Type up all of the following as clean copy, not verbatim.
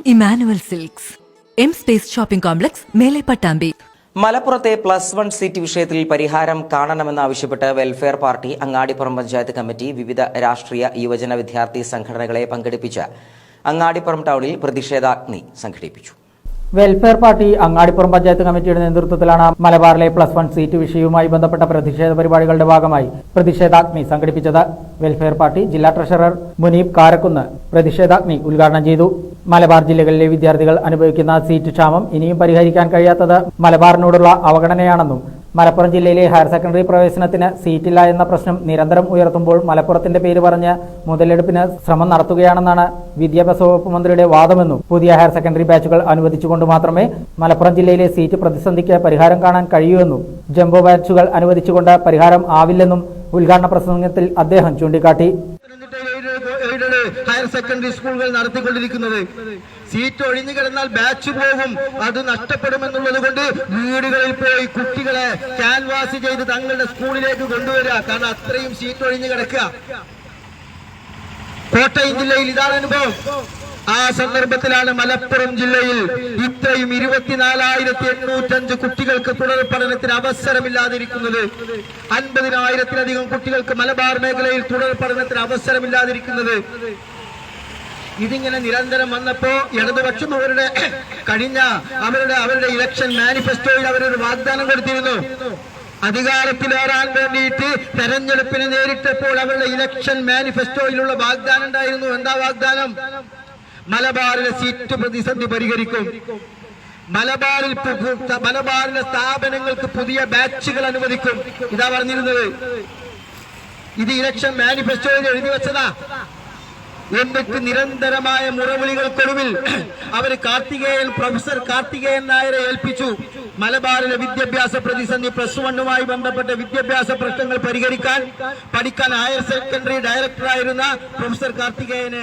Emmanuel silks, M space shopping complex, മേലെ പട്ടാമ്പി. മലപ്പുറത്തെ +1 seat വിഷയത്തിൽ പരിഹാരം കാണണമെന്നാവശ്യപ്പെട്ട് Welfare Party Angadippuram panchayat committee വിവിധ രാഷ്ട്രീയ യുവജന വിദ്യാർത്ഥി സംഘടനകളെ പങ്കെടുപ്പിച്ച് അങ്ങാടിപ്പുറം ടൗണിൽ പ്രതിഷേധാഗ്നി സംഘടിപ്പിച്ചു. വെൽഫെയർ പാർട്ടി അങ്ങാടിപ്പുറം പഞ്ചായത്ത് കമ്മിറ്റിയുടെ നേതൃത്വത്തിലാണ് മലബാറിലെ +1 സീറ്റ് വിഷയവുമായി ബന്ധപ്പെട്ട പ്രതിഷേധ പരിപാടികളുടെ ഭാഗമായി പ്രതിഷേധാഗ്നി സംഘടിപ്പിച്ചത്. വെൽഫെയർ പാർട്ടി ജില്ലാ ട്രഷറർ മുനീബ് കാരക്കുന്ന് പ്രതിഷേധാഗ്നി ഉദ്ഘാടനം ചെയ്തു. മലബാർ ജില്ലകളിലെ വിദ്യാർത്ഥികൾ അനുഭവിക്കുന്ന സീറ്റ് ക്ഷാമം ഇനിയും പരിഹരിക്കാൻ കഴിയാത്തത് മലബാറിനോടുള്ള അവഗണനയാണെന്നും മലപ്പുറം ജില്ലയിലെ ഹയർ സെക്കൻഡറി പ്രവേശനത്തിന് സീറ്റില്ല എന്ന പ്രശ്നം നിരന്തരം ഉയർത്തുമ്പോൾ മലപ്പുറത്തിന്റെ പേര് പറഞ്ഞ് മുതലെടുപ്പിന് ശ്രമം നടത്തുകയാണെന്നാണ് വിദ്യാഭ്യാസ വകുപ്പ് മന്ത്രിയുടെ വാദമെന്നും പുതിയ ഹയർ സെക്കൻഡറി ബാച്ചുകൾ അനുവദിച്ചുകൊണ്ട് മാത്രമേ മലപ്പുറം ജില്ലയിലെ സീറ്റ് പ്രതിസന്ധിക്ക് പരിഹാരം കാണാൻ കഴിയൂവെന്നും ജംബോ ബാച്ചുകൾ അനുവദിച്ചുകൊണ്ട് പരിഹാരം ആവില്ലെന്നും ഉദ്ഘാടന പ്രസംഗത്തിൽ അദ്ദേഹം ചൂണ്ടിക്കാട്ടി. ഹയർ സെക്കൻഡറി സ്കൂളുകൾ നടത്തിക്കൊണ്ടിരിക്കുന്നത് സീറ്റ് ഒഴിഞ്ഞു കിടന്നാൽ ബാച്ച് പോകും, അത് നഷ്ടപ്പെടുമെന്നുള്ളത് കൊണ്ട് വീടുകളിൽ പോയി കുട്ടികളെ ക്യാൻവാസ് ചെയ്ത് തങ്ങളുടെ സ്കൂളിലേക്ക് കൊണ്ടുവരിക. കാരണം അത്രയും സീറ്റ് ഒഴിഞ്ഞു കിടക്കുക. കോട്ടയം ജില്ലയിൽ ഇതാണ് അനുഭവം. ആ സന്ദർഭത്തിലാണ് മലപ്പുറം ജില്ലയിൽ ഇത്രയും 24,805 കുട്ടികൾക്ക് തുടർ പഠനത്തിന് അവസരമില്ലാതിരിക്കുന്നത്. 50,000-ലധികം കുട്ടികൾക്ക് മലബാർ മേഖലയിൽ തുടർ പഠനത്തിന് അവസരമില്ലാതിരിക്കുന്നത്. ഇതിങ്ങനെ നിരന്തരം വന്നപ്പോ ഇടതുപക്ഷം അവരുടെ ഇലക്ഷൻ മാനിഫെസ്റ്റോയിൽ അവരൊരു വാഗ്ദാനം കൊടുത്തിരുന്നു. അധികാരത്തിലേറാൻ വേണ്ടിയിട്ട് തെരഞ്ഞെടുപ്പിന് നേരിട്ടപ്പോൾ അവരുടെ ഇലക്ഷൻ മാനിഫെസ്റ്റോയിലുള്ള വാഗ്ദാനം ഉണ്ടായിരുന്നു. എന്താ വാഗ്ദാനം? മലബാറിലെ സീറ്റ് പ്രതിസന്ധി പരിഹരിക്കും, മലബാറിലെ സ്ഥാപനങ്ങൾക്ക് പുതിയ ബാച്ചുകൾ അനുവദിക്കും. ഇതാ പറഞ്ഞിരുന്നത്. ഇത് ഇലക്ഷൻ മാനിഫെസ്റ്റോയിൽ എഴുതി വെച്ചതാ. എന്നിട്ട് നിരന്തരമായ മുറവിളികൾക്കൊടുവിൽ അവർ പ്രൊഫസർ കാർത്തികേയൻ നായരെ ഏൽപ്പിച്ചു മലബാറിലെ വിദ്യാഭ്യാസ പ്രതിസന്ധി +1മായി ബന്ധപ്പെട്ട വിദ്യാഭ്യാസ പ്രശ്നങ്ങൾ പരിഹരിക്കാൻ പഠിക്കാൻ ഹയർ സെക്കൻഡറി ഡയറക്ടറായിരുന്ന professor Karthikeyan.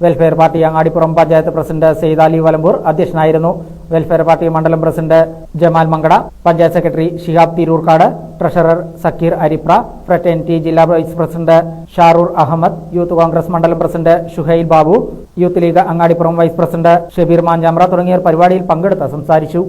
Welfare Party Angadippuram panchayat president Syed Ali Valambur അധ്യക്ഷനായിരുന്നു. വെൽഫെയർ പാർട്ടി മണ്ഡലം president Jamal Mankada, panchayat secretary Shihab Tirurkad, treasurer Sakeer Aripra, Fraternity ജില്ലാ vice president Sharoor Ahmed, Youth Congress മണ്ഡലം president Shuhail Babu, Youth League Angadippuram vice president Shabeer Manjamra തുടങ്ങിയവർ പരിപാടിയിൽ പങ്കെടുത്ത് സംസാരിച്ചു.